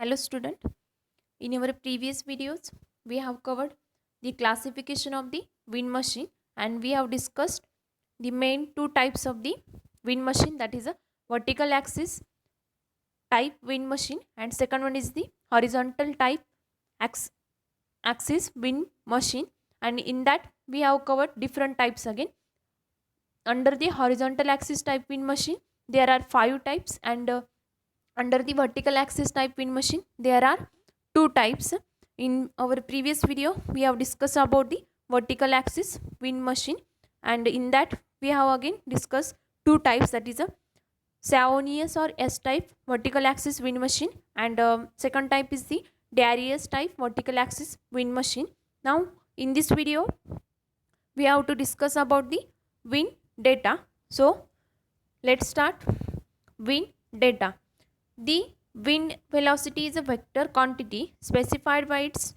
Hello student, in our previous videos we have covered the classification of the wind machine and we have discussed the main two types of the wind machine, that is a vertical axis type wind machine and second one is the horizontal type ax- axis wind machine, and in that we have covered different types again. Under the horizontal axis type wind machine there are five types, and under the vertical axis type wind machine there are two types. In our previous video we have discussed about the vertical axis wind machine, and in that we have again discussed two types, that is a Savonius or S type vertical axis wind machine, and second type is the Darius type vertical axis wind machine. Now in this video we have to discuss about the wind data. So let's start. Wind data. The wind velocity is a vector quantity specified by its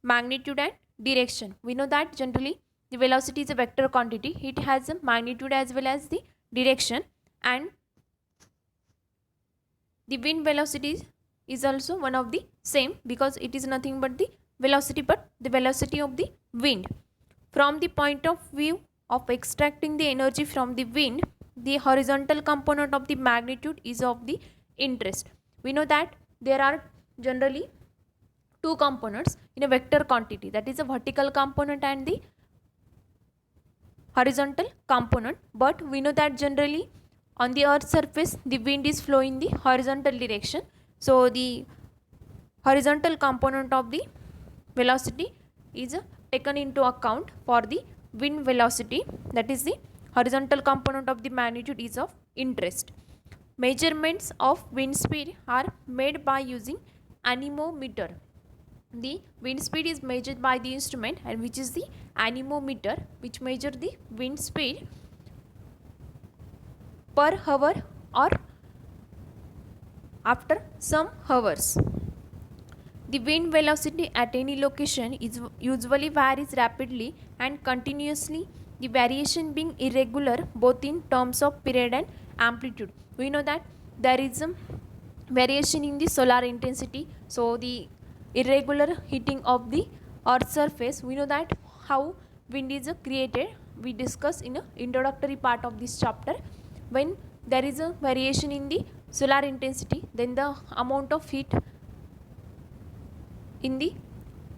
magnitude and direction. We know that generally the velocity is a vector quantity. It has a magnitude as well as the direction, and the wind velocity is also one of the same because it is nothing but the velocity, but the velocity of the wind. From the point of view of extracting the energy from the wind, the horizontal component of the magnitude is of the interest. We know that there are generally two components in a vector quantity, that is a vertical component and the horizontal component, but we know that generally on the earth's surface the wind is flowing in the horizontal direction, so the horizontal component of the velocity is taken into account for the wind velocity, that is the horizontal component of the magnitude is of interest. Measurements of wind speed are made by using anemometer. The wind speed is measured by the instrument, and which is the anemometer, which measure the wind speed per hour or after some hours. The wind velocity at any location is usually varies rapidly and continuously, the variation being irregular both in terms of period and amplitude. We know that there is a variation in the solar intensity, so the irregular heating of the earth surface, we know that how wind is created, we discuss in a introductory part of this chapter. When there is a variation in the solar intensity, then the amount of heat in the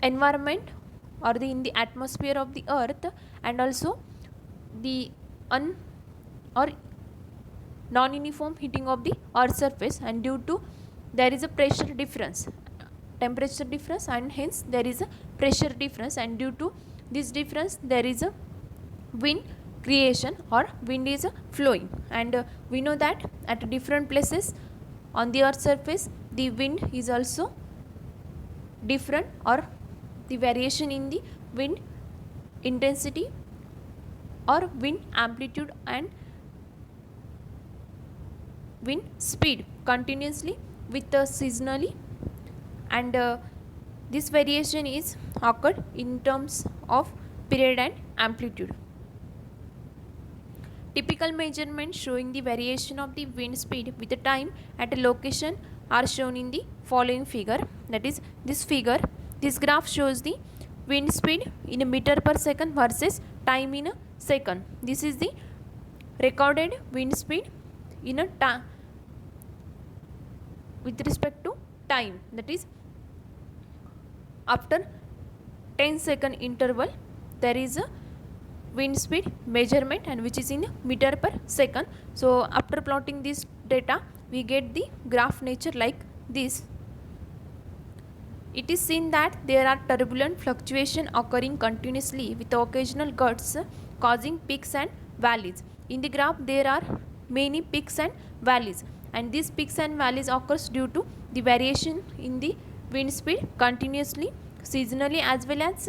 environment or in the atmosphere of the earth, and also the or non-uniform heating of the earth surface, and due to there is a pressure difference, temperature difference, and hence there is a pressure difference, and due to this difference there is a wind creation or wind is flowing. And we know that at different places on the earth surface the wind is also different, or the variation in the wind intensity or wind amplitude and wind speed continuously with seasonally, and this variation is occurred in terms of period and amplitude. Typical measurements showing the variation of the wind speed with the time at a location are shown in the following figure, that is this figure. This graph shows the wind speed in a meter per second versus time in a second. This is the recorded wind speed in a with respect to time, that is after 10-second interval there is a wind speed measurement, and which is in meter per second. So after plotting this data we get the graph nature like this. It is seen that there are turbulent fluctuation occurring continuously with occasional gusts causing peaks and valleys. In the graph there are many peaks and valleys, and these peaks and valleys occurs due to the variation in the wind speed continuously, seasonally, as well as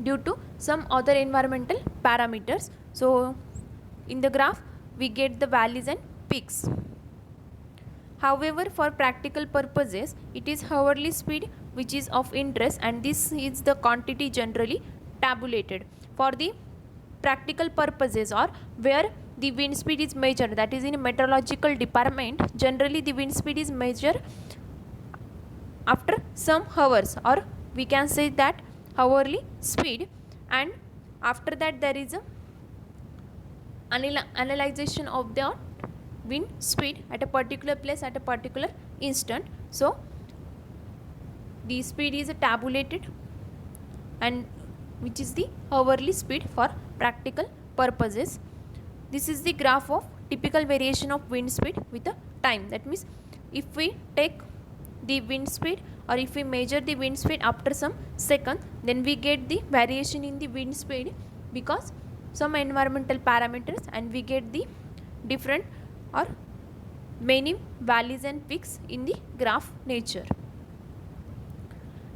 due to some other environmental parameters. So in the graph we get the valleys and peaks. However, for practical purposes it is hourly speed which is of interest, and this is the quantity generally tabulated. For the practical purposes or where the wind speed is measured, that is in meteorological department, generally the wind speed is measured after some hours, or we can say that hourly speed, and after that there is a analyzation of the wind speed at a particular place at a particular instant. So the speed is tabulated, and which is the hourly speed for practical purposes. This is the graph of typical variation of wind speed with a time. That means if we take the wind speed, or if we measure the wind speed after some second, then we get the variation in the wind speed because some environmental parameters, and we get the different or many valleys and peaks in the graph nature.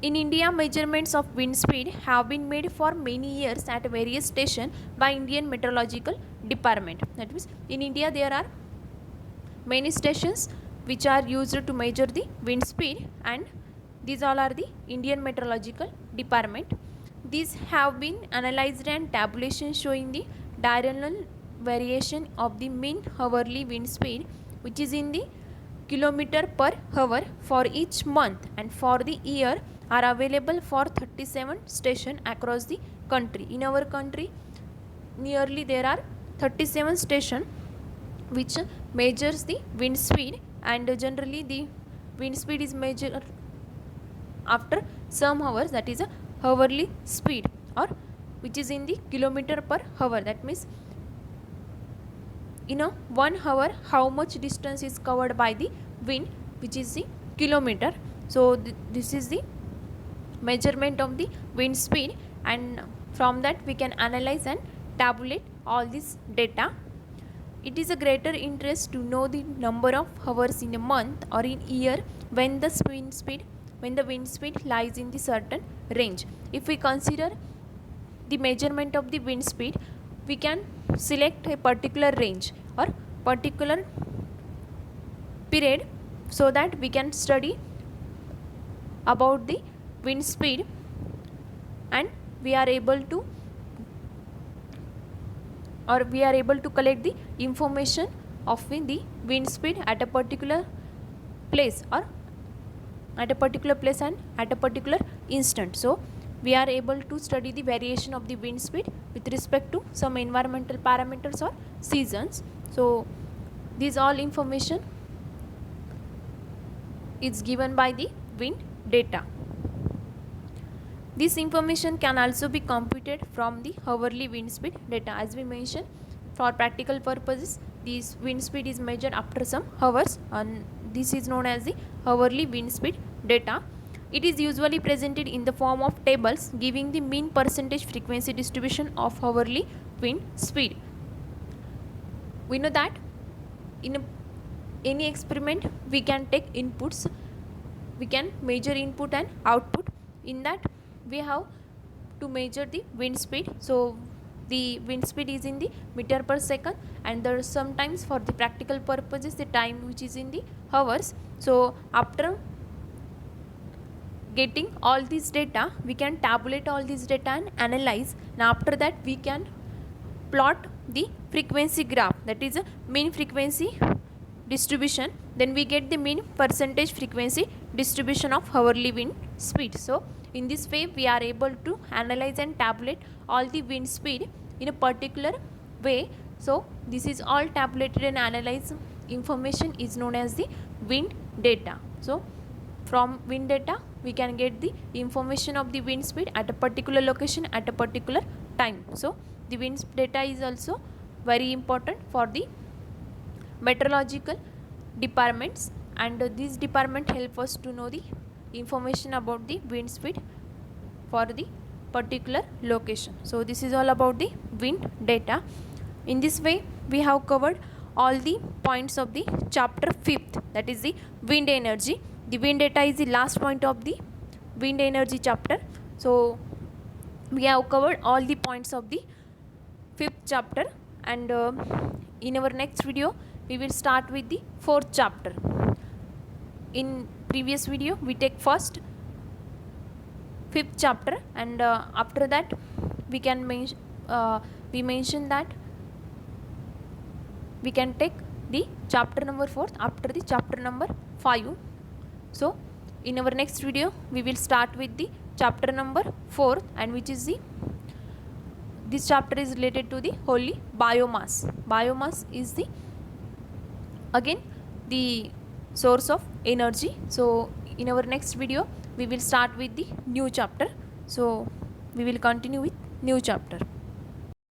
In India, measurements of wind speed have been made for many years at various stations by Indian Meteorological Department. That means in India there are many stations which are used to measure the wind speed, and these all are the Indian Meteorological Department. These have been analyzed and tabulation showing the diurnal variation of the mean hourly wind speed, which is in the kilometer per hour for each month, and for the year are available for 37 stations across the country. In our country, nearly there are 37 stations which measures the wind speed, and generally the wind speed is measured after some hours, that is a hourly speed, or which is in the kilometer per hour. That means in a 1 hour how much distance is covered by the wind, which is the kilometer. So this is the measurement of the wind speed, and from that we can analyze and tabulate all this data. It is a greater interest to know the number of hours in a month or in year when the wind speed lies in the certain range. If we consider the measurement of the wind speed, we can select a particular range or particular period, so that we can study about the wind speed, and we are able to collect the information of the wind speed at a particular place, or at a particular place and at a particular instant. So we are able to study the variation of the wind speed with respect to some environmental parameters or seasons. So these all information is given by the wind data. This information can also be computed from the hourly wind speed data. As we mentioned, for practical purposes, this wind speed is measured after some hours, and this is known as the hourly wind speed data. It is usually presented in the form of tables giving the mean percentage frequency distribution of hourly wind speed. We know that in any experiment we can take inputs, we can measure input and output. In that we have to measure the wind speed. So the wind speed is in the meter per second, and there sometimes for the practical purposes the time which is in the hours. So after getting all this data, we can tabulate all this data and analyze, and after that we can plot the frequency graph, that is a mean frequency distribution. Then we get the mean percentage frequency distribution of hourly wind speed. So in this way we are able to analyze and tabulate all the wind speed in a particular way. So this is all tabulated and analyzed information is known as the wind data. So from wind data we can get the information of the wind speed at a particular location at a particular time. So the wind data is also very important for the meteorological departments, and this department help us to know the information about the wind speed for the particular location. So this is all about the wind data. In this way we have covered all the points of the chapter 5th, that is the wind energy. The wind data is the last point of the wind energy chapter. So we have covered all the points of the 5th chapter, and in our next video we will start with the 4th chapter. In previous video we take first 5th chapter, and after that we can mention that we can take the chapter number 4th after the chapter number 5. So in our next video we will start with the chapter number 4, and which is the this chapter is related to the wholly biomass. Biomass is the again the source of energy. So in our next video we will start with the new chapter. So we will continue with new chapter.